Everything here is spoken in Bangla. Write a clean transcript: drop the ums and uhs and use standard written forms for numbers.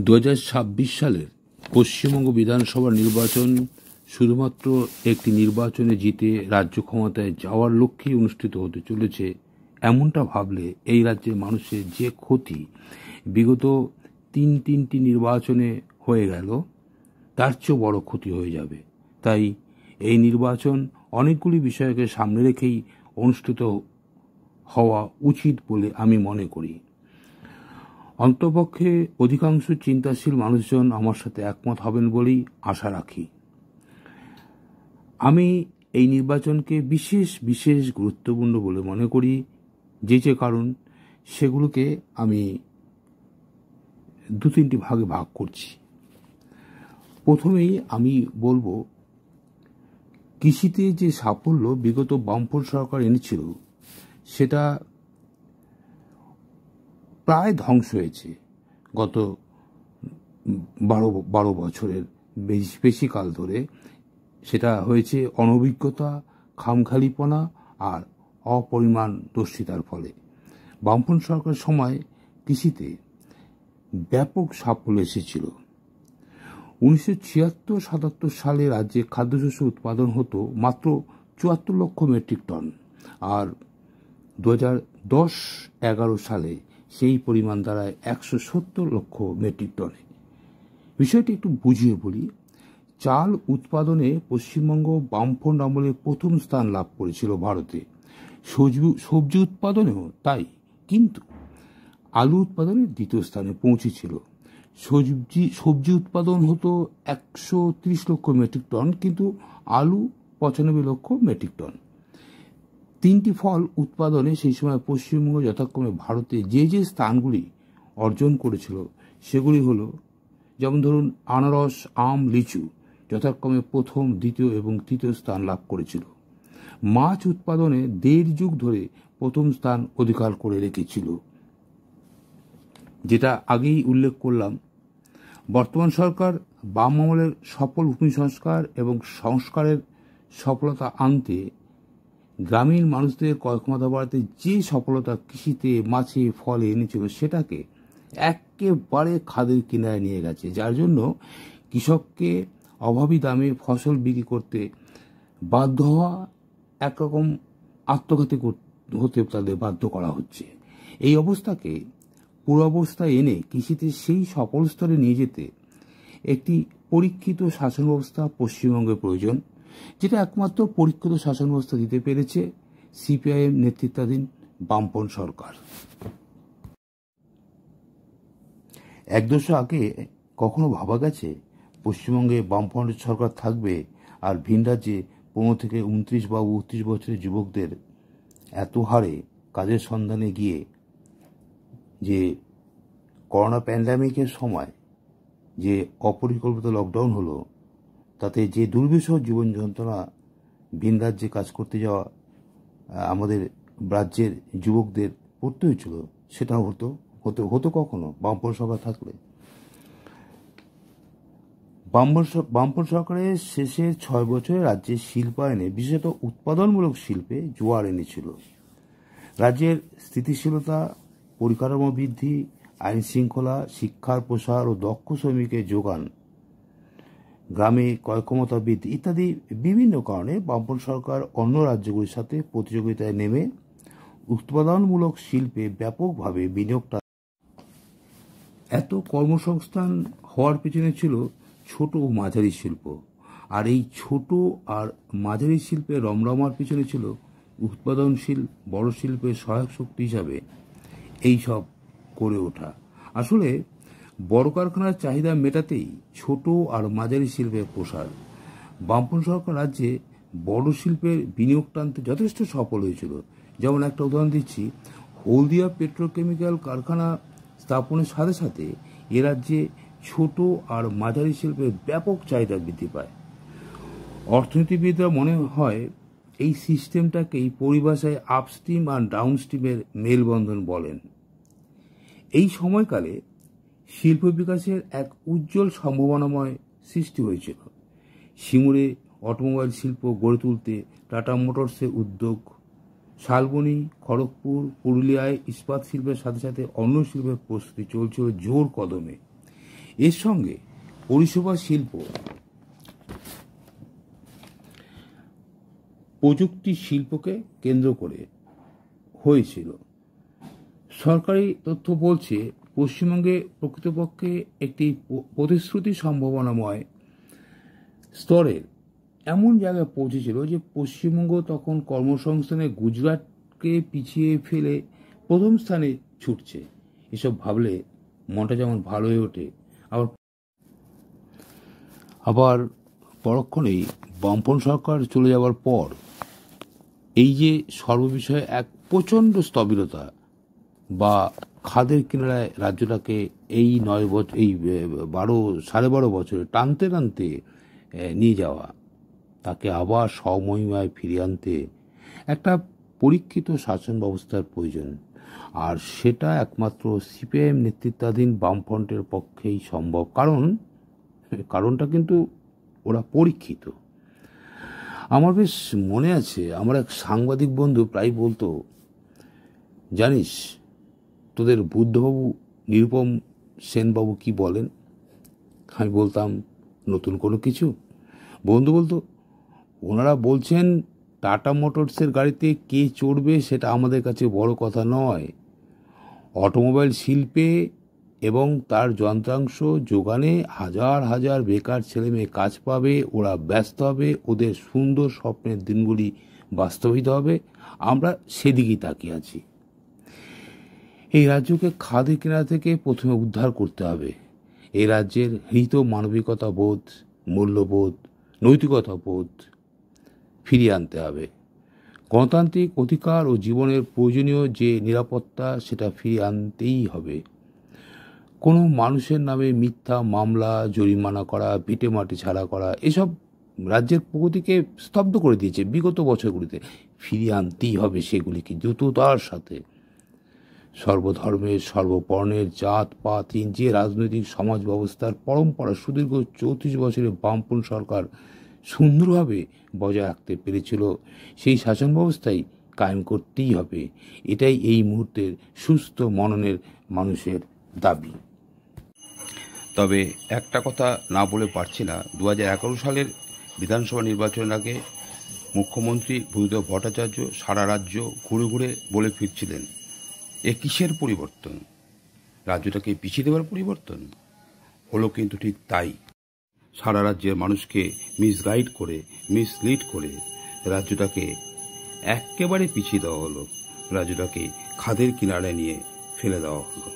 2026 সালের পশ্চিমবঙ্গ বিধানসভা নির্বাচন শুধুমাত্র একটি নির্বাচনে জিতে রাজ্য ক্ষমতায় যাওয়ার লক্ষ্যেই অনুষ্ঠিত হতে চলেছে, এমনটা ভাবলে এই রাজ্যের মানুষের যে ক্ষতি বিগত তিনটি নির্বাচনে হয়ে গেল তার চেয়েও বড় ক্ষতি হয়ে যাবে। তাই এই নির্বাচন অনেকগুলি বিষয়কে সামনে রেখেই অনুষ্ঠিত হওয়া উচিত বলে আমি মনে করি। অন্তপক্ষে অধিকাংশ চিন্তাশীল মানুষজন আমার সাথে একমত হবেন বলেই আশা রাখি। আমি এই নির্বাচনকে বিশেষ গুরুত্বপূর্ণ বলে মনে করি, যে কারণ সেগুলোকে আমি তিনটি ভাগে ভাগ করছি। প্রথমেই আমি বলবো, কৃষিতে যে সাফল্য বিগত বামফ্রন্ট সরকার এনেছিল সেটা প্রায় ধ্বংস হয়েছে গত 12 বছরের বেশি কাল ধরে। সেটা হয়েছে অনভিজ্ঞতা, খামখালিপনা আর অপরিমাণ দস্যিতার ফলে। বামফ্রন্ট সরকারের সময় কৃষিতে ব্যাপক সাফল্য এসেছিল। 1976-77 সালে রাজ্যে খাদ্যশস্য উৎপাদন হতো মাত্র 74 লক্ষ মেট্রিক টন, আর 2010-11 সালে সেই পরিমাণ দাঁড়ায় 170 লক্ষ মেট্রিক টনে। বিষয়টি একটু বুঝিয়ে বলি। চাল উৎপাদনে পশ্চিমবঙ্গ বামফ্রন্ট আমলে প্রথম স্থান লাভ করেছিল ভারতে, সবজি উৎপাদনেও তাই, কিন্তু আলু উৎপাদনে দ্বিতীয় স্থানে পৌঁছেছিল। সবজি উৎপাদন হতো 130 লক্ষ মেট্রিক টন, কিন্তু আলু 95 লক্ষ মেট্রিক টন। তিনটি ফল উৎপাদনে সেই সময় পশ্চিমবঙ্গ যথাক্রমে ভারতে যে স্থানগুলি অর্জন করেছিল সেগুলি হলো, যেমন ধরুন আনারস, আম, লিচু যথাক্রমে প্রথম, দ্বিতীয় এবং তৃতীয় স্থান লাভ করেছিল। মাছ উৎপাদনে 1.5 যুগ ধরে প্রথম স্থান অধিকার করে রেখেছিল, যেটা আগেই উল্লেখ করলাম। বর্তমান সরকার বাম আমলের সফল ভূমি সংস্কার এবং সংস্কারের সফলতা আনতে গ্রামীণ মানুষদের ক্রয়ক্ষমতা বাড়াতে যে সফলতা কৃষিতে, মাছে, ফলে এনেছিল সেটাকে একেবারে খাদের কিনারায় নিয়ে গেছে, যার জন্য কৃষককে অভাবী দামে ফসল বিক্রি করতে বাধ্য হওয়া, একরকম আত্মঘাতী হতে তাদের বাধ্য করা হচ্ছে। এই অবস্থাকে পূর্বাবস্থায় এনে কৃষিতে সেই সফল স্তরে নিয়ে যেতে একটি পরীক্ষিত শাসন ব্যবস্থা পশ্চিমবঙ্গের প্রয়োজন, যেটা একমাত্র পরীক্ষিত শাসন ব্যবস্থা দিতে পেরেছে সিপিআইএম নেতৃত্বাধীন বামফ্রন্ট সরকার। এক দশক আগে কখনো ভাবা গেছে পশ্চিমবঙ্গে বামফ্রন্ট সরকার থাকবে আর ভিন রাজ্যে 15 থেকে 29 বা 32 বছরের যুবকদের এত হারে কাজের সন্ধানে গিয়ে, যে করোনা প্যান্ডামিকের সময় যে অপরিকল্পিত লকডাউন হলো তাতে যে দুর্বিষহ জীবন যন্ত্রণা ভিন রাজ্যে কাজ করতে যাওয়া আমাদের রাজ্যের যুবকদের পড়তে হয়েছিল, সেটা হতো কখনো বামফ্রন্ট সরকার থাকলে? বামফ্রন্ট সরকারের শেষের 6 বছরে রাজ্যের শিল্পায়নে, বিশেষত উৎপাদনমূলক শিল্পে জোয়ার এনেছিল। রাজ্যের স্থিতিশীলতা, পরিকাঠামো বৃদ্ধি, আইন শৃঙ্খলা, শিক্ষার প্রসার ও দক্ষ শ্রমিকের যোগান, গ্রামে ক্রয়ক্ষমতা বৃদ্ধি ইত্যাদি বিভিন্ন কারণে বামফ্রন্ট সরকার অন্য রাজ্যগুলির সাথে প্রতিযোগিতায় নেমে উৎপাদনমূলক শিল্পে ব্যাপকভাবে বিনিয়োগটা। এত কর্মসংস্থান হওয়ার পেছনে ছিল ছোট ও মাঝারি শিল্প, আর এই ছোট আর মাঝারি শিল্পের রমরমার পিছনে ছিল উৎপাদনশীল বড় শিল্পের সহায়ক শক্তি হিসাবে এই সব করে ওঠা। আসলে বড় কারখানার চাহিদা মেটাতেই ছোট আর মাঝারি শিল্পের প্রসার। বামফ্রন্ট সরকার রাজ্যে বড় শিল্পের বিনিয়োগ টানতে যথেষ্ট সফল হয়েছিল। যেমন একটা উদাহরণ দিচ্ছি, হলদিয়া পেট্রোকেমিক্যাল কারখানা স্থাপনের সাথে সাথে এ রাজ্যে ছোট আর মাঝারি শিল্পের ব্যাপক চাহিদা বৃদ্ধি পায়। অর্থনীতিবিদরা মনে হয় এই সিস্টেমটাকেই পরিভাষায় আপস্ট্রিম আর ডাউনস্ট্রিমের মেলবন্ধন বলেন। এই সময়কালে শিল্প বিকাশের এক উজ্জ্বল সম্ভাবনাময় সৃষ্টি হয়েছিল। সিঙ্গুরে অটোমোবাইল শিল্প গড়ে তুলতে টাটা মোটরসের উদ্যোগ, শালবনী, খড়গপুর, পুরুলিয়ায় ইস্পাত শিল্পের সাথে সাথে অন্য শিল্পের প্রস্তুতি চলছিল জোর কদমে। এর সঙ্গে পরিষেবা শিল্প, প্রযুক্তি শিল্পকে কেন্দ্র করে হয়েছিল। সরকারি তথ্য বলছে পশ্চিমবঙ্গে প্রকৃতপক্ষে একটি প্রতিশ্রুতি সম্ভাবনাময় স্তরের এমন জায়গায় পৌঁছেছিল যে পশ্চিমবঙ্গ তখন কর্মসংস্থানে গুজরাটকে পিছিয়ে ফেলে প্রথম স্থানে ছুটছে। এসব ভাবলে মনটা যেমন ভালো হয়ে ওঠে, আবার পরক্ষণেই বামপন সরকার চলে যাওয়ার পর এই যে সর্ববিষয়ে এক প্রচণ্ড স্থবিরতা বা খাদের কিনারায় রাজ্যটাকে এই 9 বছর, এই 12.5 বছরে টানতে টানতে নিয়ে যাওয়া, তাকে আবার স্বমহিমায় ফিরিয়ে আনতে একটা পরীক্ষিত শাসন ব্যবস্থার প্রয়োজন। আর সেটা একমাত্র সিপিআইএম নেতৃত্বাধীন বামফ্রন্টের পক্ষেই সম্ভব। কারণটা কিন্তু ওরা পরীক্ষিত। আমার বেশ মনে আছে, আমার এক সাংবাদিক বন্ধু প্রায় বলতো, জানিস তোদের বুদ্ধবাবু নিরুপম সেনবাবু কি বলেন? আমি বলতাম, নতুন কোনো কিছু? বন্ধু বলতো, ওনারা বলছেন টাটা মোটরসের গাড়িতে কে চড়বে সেটা আমাদের কাছে বড় কথা নয়, অটোমোবাইল শিল্পে এবং তার যন্ত্রাংশ যোগানে হাজার হাজার বেকার ছেলেমেয়ে কাজ পাবে, ওরা ব্যস্ত হবে, ওদের সুন্দর স্বপ্নের দিনগুলি বাস্তবিত হবে। আমরা সেদিকেই তাকিয়ে আছি। এই রাজ্যকে খাদের কিনারা থেকে প্রথমে উদ্ধার করতে হবে। এই রাজ্যের হৃত মানবিকতা বোধ, মূল্যবোধ, নৈতিকতা বোধ ফিরিয়ে আনতে হবে। গণতান্ত্রিক অধিকার ও জীবনের প্রয়োজনীয় যে নিরাপত্তা, সেটা ফিরিয়ে আনতেই হবে। কোনো মানুষের নামে মিথ্যা মামলা, জরিমানা করা, ভিটেমাটি ছাড়া করা, এসব রাজ্যের প্রগতিকে স্তব্ধ করে দিয়েছে বিগত বছরগুলিতে। ফিরিয়ে আনতেই হবে সেগুলিকে দ্রুততার সাথে। সর্বধর্মের, সর্ববর্ণের, জাত পাতহীন যে রাজনৈতিক সমাজ ব্যবস্থার পরম্পরা সুদীর্ঘ 34 বছরে বামপন সরকার সুন্দরভাবে বজায় রাখতে পেরেছিল, সেই শাসন ব্যবস্থাই কায়েম করতেই হবে। এটাই এই মুহূর্তের সুস্থ মননের মানুষের দাবি। তবে একটা কথা না বলে পারছি না, 2011 সালের বিধানসভা নির্বাচনের আগে মুখ্যমন্ত্রী বুদ্ধদেব ভট্টাচার্য সারা রাজ্য ঘুরে ঘুরে বলে ফিরছিলেন, এ কিসের পরিবর্তন? রাজ্যটাকে পিছিয়ে দেওয়ার পরিবর্তন? হলো কিন্তু ঠিক তাই। সারা রাজ্যের মানুষকে মিসগাইড করে, মিসলিড করে রাজ্যটাকে একেবারে পিছিয়ে দেওয়া হলো, রাজ্যটাকে খাদের কিনারায় নিয়ে ফেলে দেওয়া হলো।